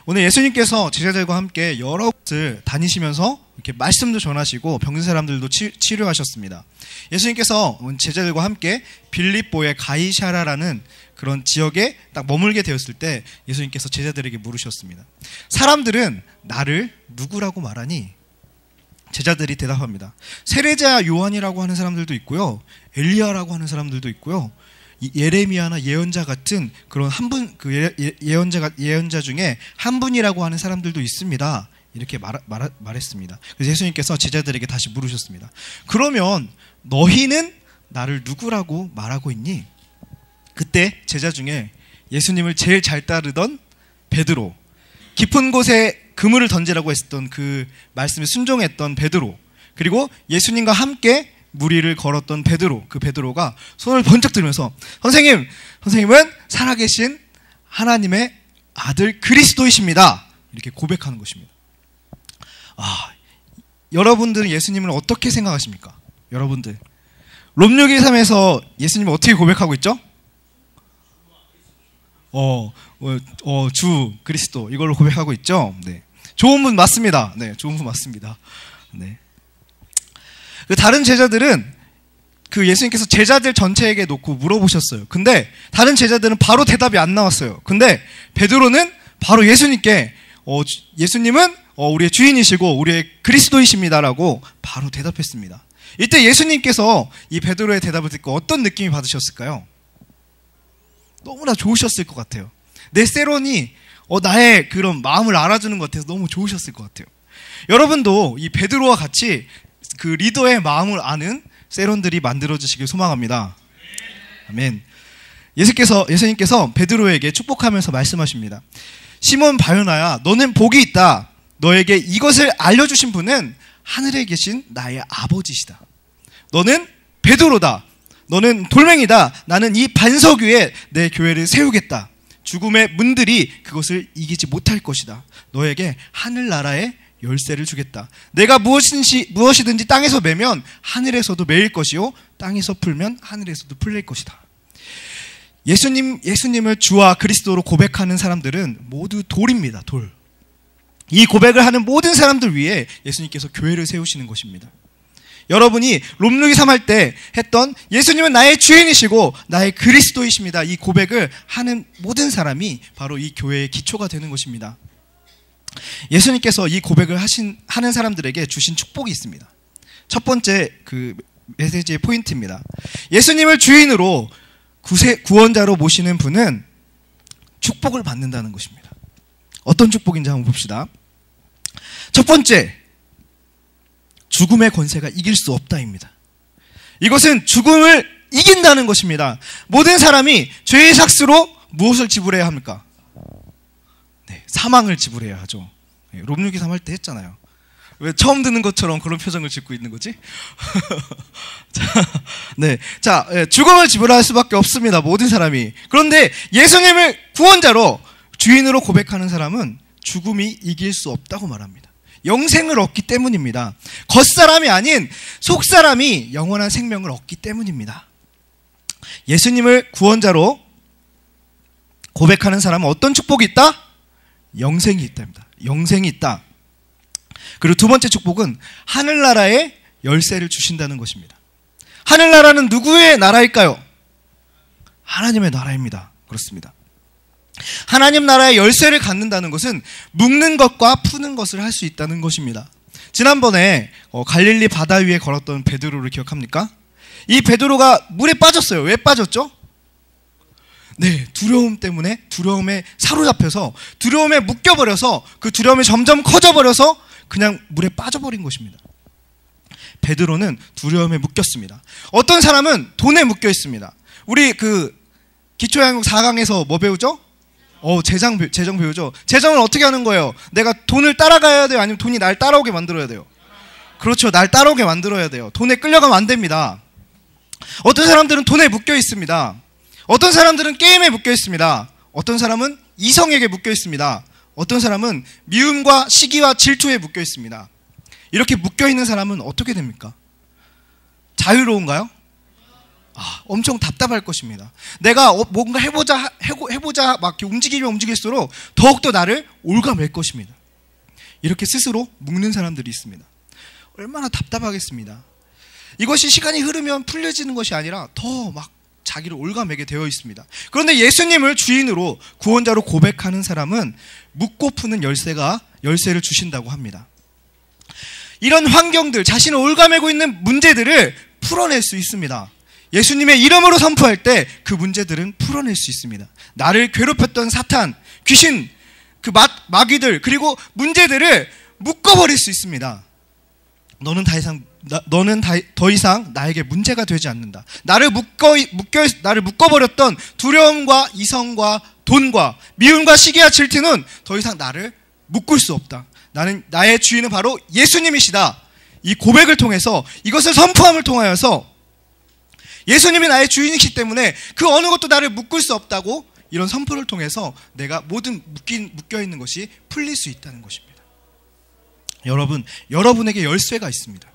오늘 예수님께서 제자들과 함께 여러 곳을 다니시면서 이렇게 말씀도 전하시고 병든 사람들도 치료하셨습니다. 예수님께서 제자들과 함께 빌립보의 가이사랴라는 그런 지역에 딱 머물게 되었을 때 예수님께서 제자들에게 물으셨습니다. 사람들은 나를 누구라고 말하니? 제자들이 대답합니다. 세례자 요한이라고 하는 사람들도 있고요, 엘리야라고 하는 사람들도 있고요, 예레미야나 예언자 같은 그런 한 분, 그 예언자 중에 한 분이라고 하는 사람들도 있습니다. 이렇게 말했습니다. 그래서 예수님께서 제자들에게 다시 물으셨습니다. 그러면 너희는 나를 누구라고 말하고 있니? 그때 제자 중에 예수님을 제일 잘 따르던 베드로, 깊은 곳에 그물을 던지라고 했던 그 말씀에 순종했던 베드로, 그리고 예수님과 함께 무리를 걸었던 베드로, 그 베드로가 손을 번쩍 들면서 선생님은 살아계신 하나님의 아들 그리스도이십니다. 이렇게 고백하는 것입니다. 여러분들은 예수님을 어떻게 생각하십니까? 여러분들 롬613에서 예수님을 어떻게 고백하고 있죠? 주 그리스도, 이걸로 고백하고 있죠. 네, 좋은 분 맞습니다. 네, 좋은 분 맞습니다. 네. 다른 제자들은 그 예수님께서 제자들 전체에게 놓고 물어보셨어요. 근데 다른 제자들은 바로 대답이 안 나왔어요. 근데 베드로는 바로 예수님께 예수님은 우리의 주인이시고 우리의 그리스도이십니다라고 바로 대답했습니다. 이때 예수님께서 이 베드로의 대답을 듣고 어떤 느낌이 받으셨을까요? 너무나 좋으셨을 것 같아요. 내 세론이 나의 그런 마음을 알아주는 것 같아서 너무 좋으셨을 것 같아요. 여러분도 이 베드로와 같이 그 리더의 마음을 아는 세론들이 만들어지시길 소망합니다. 아멘. 예수님께서 베드로에게 축복하면서 말씀하십니다. 시몬 바요나야, 너는 복이 있다. 너에게 이것을 알려주신 분은 하늘에 계신 나의 아버지시다. 너는 베드로다. 너는 돌멩이다. 나는 이 반석 위에 내 교회를 세우겠다. 죽음의 문들이 그것을 이기지 못할 것이다. 너에게 하늘나라의 열쇠를 주겠다. 내가 무엇이든지 땅에서 매면 하늘에서도 매일 것이요, 땅에서 풀면 하늘에서도 풀릴 것이다. 예수님을 주와 그리스도로 고백하는 사람들은 모두 돌입니다. 돌. 이 고백을 하는 모든 사람들 위에 예수님께서 교회를 세우시는 것입니다. 여러분이 롬613 할 때 했던 예수님은 나의 주인이시고 나의 그리스도이십니다, 이 고백을 하는 모든 사람이 바로 이 교회의 기초가 되는 것입니다. 예수님께서 이 고백을 하는 사람들에게 주신 축복이 있습니다. 첫 번째 그 메시지의 포인트입니다. 예수님을 주인으로 구원자로 모시는 분은 축복을 받는다는 것입니다. 어떤 축복인지 한번 봅시다. 첫 번째, 죽음의 권세가 이길 수 없다입니다. 이것은 죽음을 이긴다는 것입니다. 모든 사람이 죄의 삭스로 무엇을 지불해야 합니까? 네, 사망을 지불해야 하죠. 네, 롬613 할 때 했잖아요. 왜 처음 듣는 것처럼 그런 표정을 짓고 있는 거지? 죽음을 지불할 수밖에 없습니다, 모든 사람이. 그런데 예수님을 구원자로 주인으로 고백하는 사람은 죽음이 이길 수 없다고 말합니다. 영생을 얻기 때문입니다. 겉사람이 아닌 속사람이 영원한 생명을 얻기 때문입니다. 예수님을 구원자로 고백하는 사람은 어떤 축복이 있다? 영생이 있답니다. 영생이 있다. 그리고 두 번째 축복은 하늘나라의 열쇠를 주신다는 것입니다. 하늘나라는 누구의 나라일까요? 하나님의 나라입니다. 그렇습니다. 하나님 나라의 열쇠를 갖는다는 것은 묶는 것과 푸는 것을 할 수 있다는 것입니다. 지난번에 갈릴리 바다 위에 걸었던 베드로를 기억합니까? 이 베드로가 물에 빠졌어요. 왜 빠졌죠? 네, 두려움 때문에, 두려움에 사로잡혀서, 두려움에 묶여버려서, 그 두려움이 점점 커져버려서 그냥 물에 빠져버린 것입니다. 베드로는 두려움에 묶였습니다. 어떤 사람은 돈에 묶여 있습니다. 우리 그 기초양육 4강에서 뭐 배우죠? 재정 배우죠. 재정을 어떻게 하는 거예요? 내가 돈을 따라가야 돼요? 아니면 돈이 날 따라오게 만들어야 돼요? 그렇죠. 날 따라오게 만들어야 돼요. 돈에 끌려가면 안 됩니다. 어떤 사람들은 돈에 묶여 있습니다. 어떤 사람들은 게임에 묶여 있습니다. 어떤 사람은 이성에게 묶여 있습니다. 어떤 사람은 미움과 시기와 질투에 묶여 있습니다. 이렇게 묶여 있는 사람은 어떻게 됩니까? 자유로운가요? 엄청 답답할 것입니다. 내가 뭔가 해보자 막 이렇게 움직이면 움직일수록 더욱더 나를 올가맬 것입니다. 이렇게 스스로 묶는 사람들이 있습니다. 얼마나 답답하겠습니다. 이것이 시간이 흐르면 풀려지는 것이 아니라 더 막 자기를 올가매게 되어 있습니다. 그런데 예수님을 주인으로 구원자로 고백하는 사람은 묶고 푸는 열쇠를 주신다고 합니다. 이런 환경들, 자신을 올가매고 있는 문제들을 풀어낼 수 있습니다. 예수님의 이름으로 선포할 때 그 문제들은 풀어낼 수 있습니다. 나를 괴롭혔던 사탄, 귀신, 그 마귀들, 그리고 문제들을 묶어버릴 수 있습니다. 너는 더 이상 나에게 문제가 되지 않는다. 나를 묶어버렸던 두려움과 이성과 돈과 미움과 시기와 질투는 더 이상 나를 묶을 수 없다. 나의 주인은 바로 예수님이시다. 이 고백을 통해서, 이것을 선포함을 통하여서 예수님이 나의 주인이시기 때문에 그 어느 것도 나를 묶을 수 없다고, 이런 선포를 통해서 내가 모든 묶여있는 것이 풀릴 수 있다는 것입니다. 여러분, 여러분에게 열쇠가 있습니다.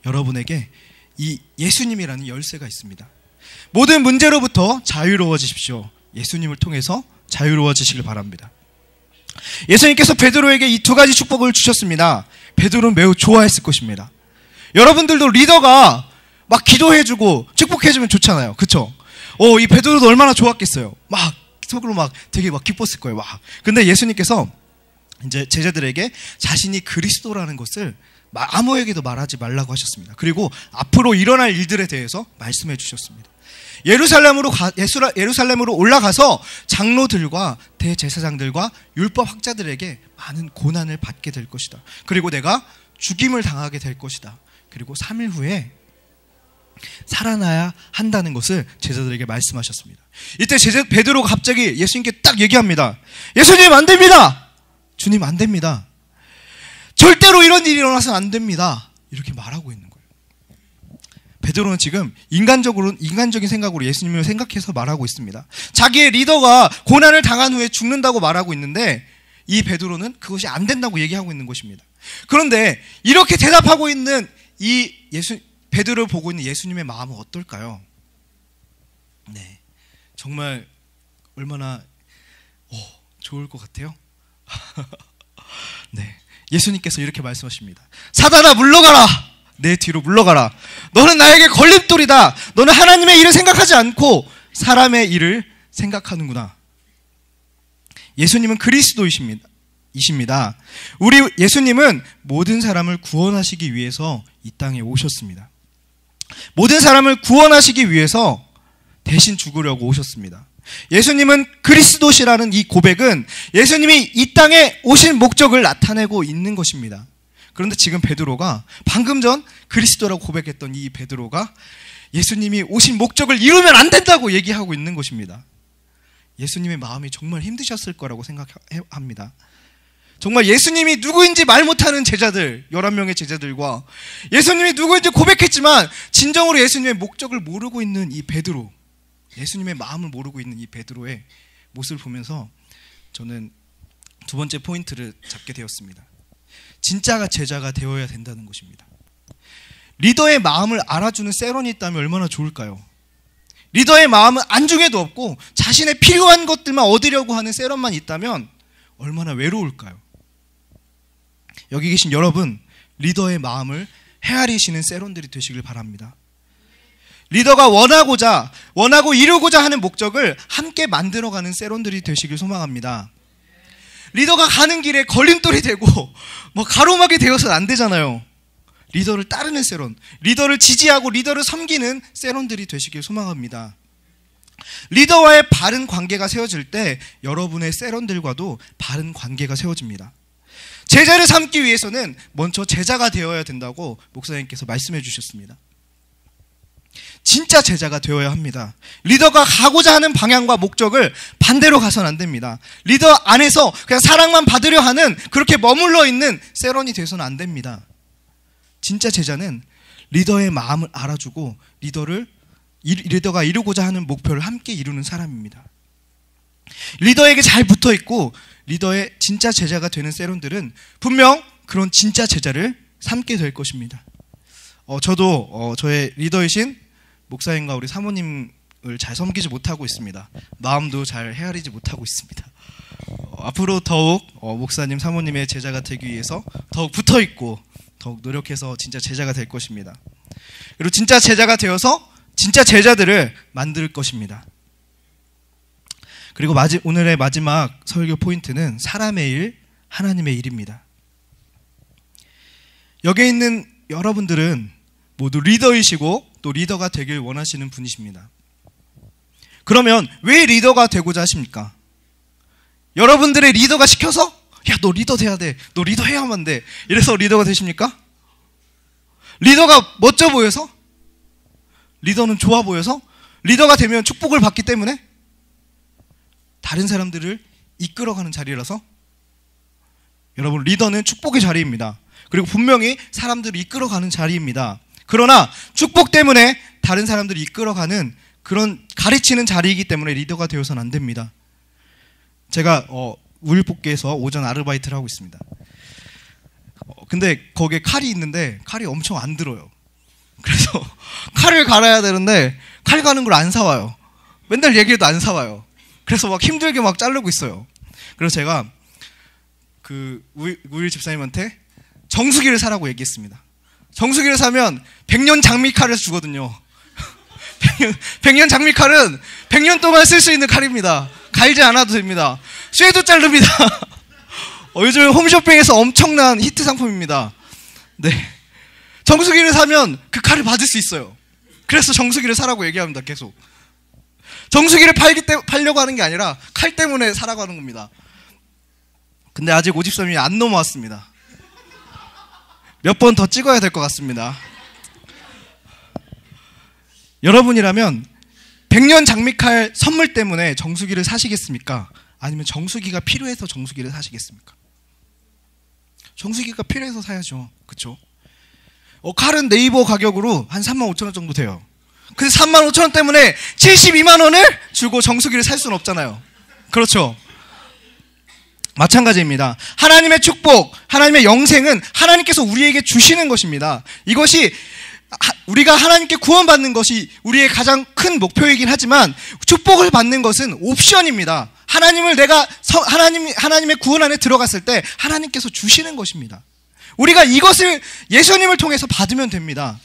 여러분에게 이 예수님이라는 열쇠가 있습니다. 모든 문제로부터 자유로워지십시오. 예수님을 통해서 자유로워지시길 바랍니다. 예수님께서 베드로에게 이 두 가지 축복을 주셨습니다. 베드로는 매우 좋아했을 것입니다. 여러분들도 리더가 막 기도해주고 축복해주면 좋잖아요. 그쵸? 이 베드로도 얼마나 좋았겠어요. 막 속으로 막 되게 막 기뻤을 거예요. 막. 근데 예수님께서 이제 제자들에게 자신이 그리스도라는 것을 아무에게도 말하지 말라고 하셨습니다. 그리고 앞으로 일어날 일들에 대해서 말씀해 주셨습니다. 예루살렘으로 올라가서 장로들과 대제사장들과 율법 학자들에게 많은 고난을 받게 될 것이다. 그리고 내가 죽임을 당하게 될 것이다. 그리고 3일 후에 살아나야 한다는 것을 제자들에게 말씀하셨습니다. 이때 베드로가 갑자기 예수님께 딱 얘기합니다. 예수님, 안 됩니다. 주님, 안 됩니다. 절대로 이런 일이 일어나서는 안 됩니다. 이렇게 말하고 있는 거예요. 베드로는 지금 인간적인 생각으로 예수님을 생각해서 말하고 있습니다. 자기의 리더가 고난을 당한 후에 죽는다고 말하고 있는데, 이 베드로는 그것이 안 된다고 얘기하고 있는 것입니다. 그런데 이렇게 대답하고 있는 베드로를 보고 있는 예수님의 마음은 어떨까요? 네, 정말 얼마나 좋을 것 같아요. 네, 예수님께서 이렇게 말씀하십니다. 사단아, 물러가라. 내 뒤로 물러가라. 너는 나에게 걸림돌이다. 너는 하나님의 일을 생각하지 않고 사람의 일을 생각하는구나. 예수님은 그리스도이십니다. 우리 예수님은 모든 사람을 구원하시기 위해서 이 땅에 오셨습니다. 모든 사람을 구원하시기 위해서 대신 죽으려고 오셨습니다. 예수님은 그리스도시라는 이 고백은 예수님이 이 땅에 오신 목적을 나타내고 있는 것입니다. 그런데 지금 베드로가, 방금 전 그리스도라고 고백했던 이 베드로가 예수님이 오신 목적을 이루면 안 된다고 얘기하고 있는 것입니다. 예수님의 마음이 정말 힘드셨을 거라고 생각합니다. 정말 예수님이 누구인지 말 못하는 제자들, 11명의 제자들과 예수님이 누구인지 고백했지만 진정으로 예수님의 목적을 모르고 있는 이 베드로, 예수님의 마음을 모르고 있는 이 베드로의 모습을 보면서 저는 두 번째 포인트를 잡게 되었습니다. 진짜가 제자가 되어야 된다는 것입니다. 리더의 마음을 알아주는 세론이 있다면 얼마나 좋을까요? 리더의 마음은 안중에도 없고 자신의 필요한 것들만 얻으려고 하는 세론만 있다면 얼마나 외로울까요? 여기 계신 여러분, 리더의 마음을 헤아리시는 세론들이 되시길 바랍니다. 리더가 원하고 이루고자 하는 목적을 함께 만들어가는 세론들이 되시길 소망합니다. 리더가 가는 길에 걸림돌이 되고 가로막이 되어서는 안 되잖아요. 리더를 따르는 세론, 리더를 지지하고 리더를 섬기는 세론들이 되시길 소망합니다. 리더와의 바른 관계가 세워질 때 여러분의 세론들과도 바른 관계가 세워집니다. 제자를 삼기 위해서는 먼저 제자가 되어야 된다고 목사님께서 말씀해 주셨습니다. 진짜 제자가 되어야 합니다. 리더가 가고자 하는 방향과 목적을 반대로 가서는 안 됩니다. 리더 안에서 그냥 사랑만 받으려 하는, 그렇게 머물러 있는 세론이 되어서는 안 됩니다. 진짜 제자는 리더의 마음을 알아주고 리더가 이루고자 하는 목표를 함께 이루는 사람입니다. 리더에게 잘 붙어있고 리더의 진짜 제자가 되는 세론들은 분명 그런 진짜 제자를 삼게 될 것입니다. 저도 저의 리더이신 목사님과 우리 사모님을 잘 섬기지 못하고 있습니다. 마음도 잘 헤아리지 못하고 있습니다. 앞으로 더욱 목사님, 사모님의 제자가 되기 위해서 더욱 붙어있고 더욱 노력해서 진짜 제자가 될 것입니다. 그리고 진짜 제자가 되어서 진짜 제자들을 만들 것입니다. 그리고 오늘의 마지막 설교 포인트는 사람의 일, 하나님의 일입니다. 여기에 있는 여러분들은 모두 리더이시고 또 리더가 되길 원하시는 분이십니다. 그러면 왜 리더가 되고자 하십니까? 여러분들의 리더가 시켜서 야, 너 리더 돼야 돼. 너 리더 해야만 돼. 이래서 리더가 되십니까? 리더가 멋져 보여서? 리더는 좋아 보여서? 리더가 되면 축복을 받기 때문에? 다른 사람들을 이끌어가는 자리라서? 여러분, 리더는 축복의 자리입니다. 그리고 분명히 사람들을 이끌어가는 자리입니다. 그러나 축복 때문에 다른 사람들을 이끌어가는 그런 가르치는 자리이기 때문에 리더가 되어서는 안 됩니다. 제가 우유뽑기에서 오전 아르바이트를 하고 있습니다. 근데 거기에 칼이 있는데 칼이 엄청 안 들어요. 그래서 칼을 갈아야 되는데 칼 가는 걸 안 사와요. 맨날 얘기해도 안 사와요. 그래서 막 힘들게 막 자르고 있어요. 그래서 제가 그 우유 집사님한테 정수기를 사라고 얘기했습니다. 정수기를 사면 100년 장미칼을 주거든요. 100년 장미칼은 100년 동안 쓸 수 있는 칼입니다. 갈지 않아도 됩니다. 쇠도 자릅니다. 요즘 홈쇼핑에서 엄청난 히트 상품입니다. 네, 정수기를 사면 그 칼을 받을 수 있어요. 그래서 정수기를 사라고 얘기합니다. 계속 정수기를 팔려고 하는 게 아니라 칼 때문에 사라고 하는 겁니다. 근데 아직 53이 안 넘어왔습니다. 몇 번 더 찍어야 될 것 같습니다. 여러분이라면 100년 장미칼 선물 때문에 정수기를 사시겠습니까? 아니면 정수기가 필요해서 정수기를 사시겠습니까? 정수기가 필요해서 사야죠. 그쵸? 칼은 네이버 가격으로 한 35,000원 정도 돼요. 근데 35,000원 때문에 72만 원을 주고 정수기를 살 수는 없잖아요. 그렇죠? 마찬가지입니다. 하나님의 축복, 하나님의 영생은 하나님께서 우리에게 주시는 것입니다. 이것이 우리가 하나님께 구원받는 것이 우리의 가장 큰 목표이긴 하지만 축복을 받는 것은 옵션입니다. 하나님의 구원 안에 들어갔을 때 하나님께서 주시는 것입니다. 우리가 이것을 예수님을 통해서 받으면 됩니다.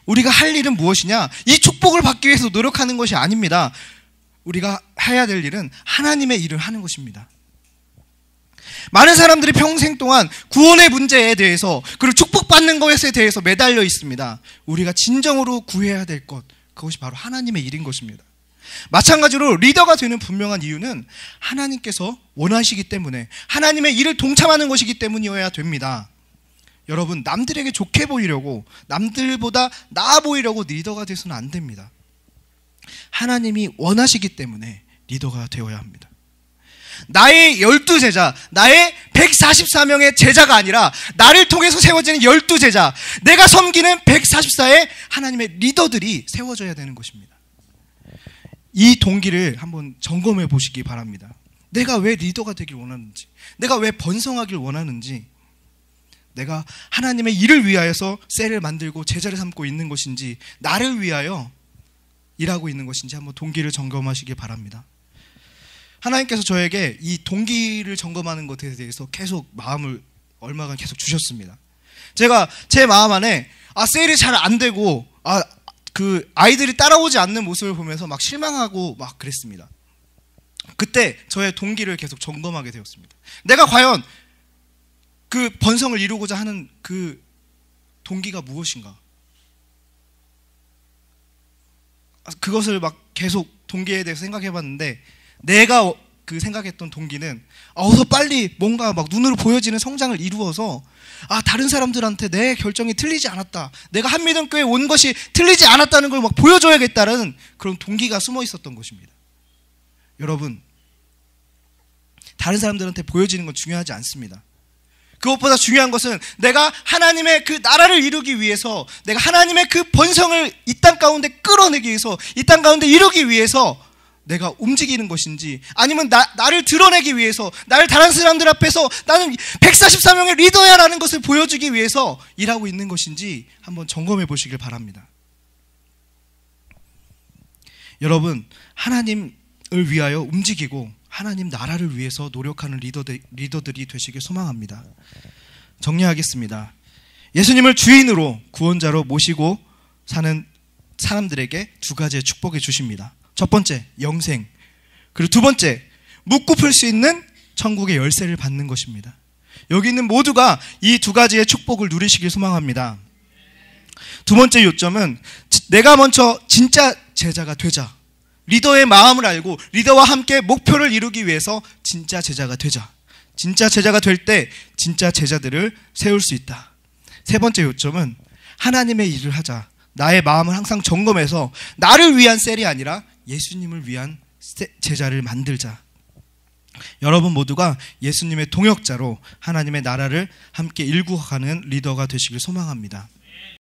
우리가 할 일은 무엇이냐? 이 축복을 받기 위해서 노력하는 것이 아닙니다. 우리가 해야 될 일은 하나님의 일을 하는 것입니다. 많은 사람들이 평생 동안 구원의 문제에 대해서 그리고 축복받는 것에 대해서 매달려 있습니다. 우리가 진정으로 구해야 될 것, 그것이 바로 하나님의 일인 것입니다. 마찬가지로 리더가 되는 분명한 이유는 하나님께서 원하시기 때문에 하나님의 일을 동참하는 것이기 때문이어야 됩니다. 여러분, 남들에게 좋게 보이려고, 남들보다 나아 보이려고 리더가 돼서는 안 됩니다. 하나님이 원하시기 때문에 리더가 되어야 합니다. 나의 12제자, 나의 144명의 제자가 아니라 나를 통해서 세워지는 12제자, 내가 섬기는 144의 하나님의 리더들이 세워져야 되는 것입니다. 이 동기를 한번 점검해 보시기 바랍니다. 내가 왜 리더가 되길 원하는지, 내가 왜 번성하길 원하는지, 내가 하나님의 일을 위하여서 셀을 만들고 제자를 삼고 있는 것인지, 나를 위하여 일하고 있는 것인지 한번 동기를 점검하시기 바랍니다. 하나님께서 저에게 이 동기를 점검하는 것에 대해서 계속 마음을 얼마간 계속 주셨습니다. 제가 제 마음 안에 세일이 잘 안 되고 그 아이들이 따라오지 않는 모습을 보면서 막 실망하고 막 그랬습니다. 그때 저의 동기를 계속 점검하게 되었습니다. 내가 과연 그 번성을 이루고자 하는 그 동기가 무엇인가? 그것을 막 계속 동기에 대해서 생각해 봤는데, 내가 그 생각했던 동기는 어서 빨리 뭔가 막 눈으로 보여지는 성장을 이루어서 다른 사람들한테 내 결정이 틀리지 않았다, 내가 한미동교에 온 것이 틀리지 않았다는 걸 막 보여줘야겠다는 그런 동기가 숨어 있었던 것입니다. 여러분, 다른 사람들한테 보여지는 건 중요하지 않습니다. 그것보다 중요한 것은 내가 하나님의 그 나라를 이루기 위해서, 내가 하나님의 그 번성을 이 땅 가운데 끌어내기 위해서, 이 땅 가운데 이루기 위해서 내가 움직이는 것인지, 아니면 나를 드러내기 위해서, 나를 다른 사람들 앞에서 나는 144명의 리더야 라는 것을 보여주기 위해서 일하고 있는 것인지 한번 점검해 보시길 바랍니다. 여러분, 하나님을 위하여 움직이고 하나님 나라를 위해서 노력하는 리더들이 되시길 소망합니다. 정리하겠습니다. 예수님을 주인으로, 구원자로 모시고 사는 사람들에게 두 가지의 축복을 주십니다. 첫 번째, 영생. 그리고 두 번째, 묻고 풀 수 있는 천국의 열쇠를 받는 것입니다. 여기 있는 모두가 이 두 가지의 축복을 누리시길 소망합니다. 두 번째 요점은 내가 먼저 진짜 제자가 되자. 리더의 마음을 알고 리더와 함께 목표를 이루기 위해서 진짜 제자가 되자. 진짜 제자가 될 때 진짜 제자들을 세울 수 있다. 세 번째 요점은 하나님의 일을 하자. 나의 마음을 항상 점검해서 나를 위한 셀이 아니라 예수님을 위한 제자를 만들자. 여러분 모두가 예수님의 동역자로 하나님의 나라를 함께 일구어가는 리더가 되시길 소망합니다.